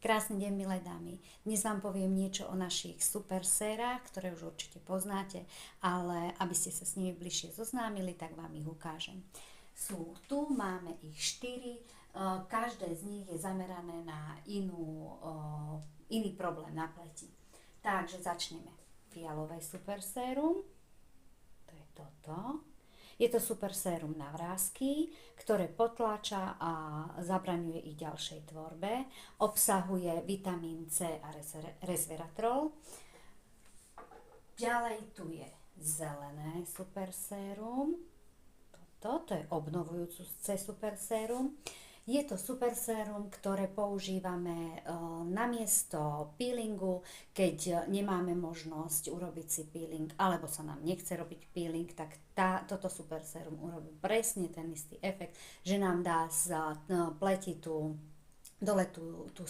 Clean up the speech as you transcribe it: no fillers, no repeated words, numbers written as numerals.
Krásny deň, milé dámy. Dnes vám poviem niečo o našich super sérach, ktoré už určite poznáte, ale aby ste sa s nimi bližšie zoznámili, tak vám ich ukážem. Máme ich 4, každé z nich je zamerané na iný problém na pleti. Takže začneme. Fialové super sérum, to je toto. Je to super sérum na vrásky, ktoré potláča a zabraňuje ich ďalšej tvorbe. Obsahuje vitamín C a resveratrol. Ďalej tu je zelené super sérum. Toto je obnovujúce super sérum. Je to super sérum, ktoré používame namiesto peelingu, keď nemáme možnosť urobiť si peeling, alebo sa nám nechce robiť peeling, tak toto super sérum urobí presne ten istý efekt, že nám dá z pleti dole tú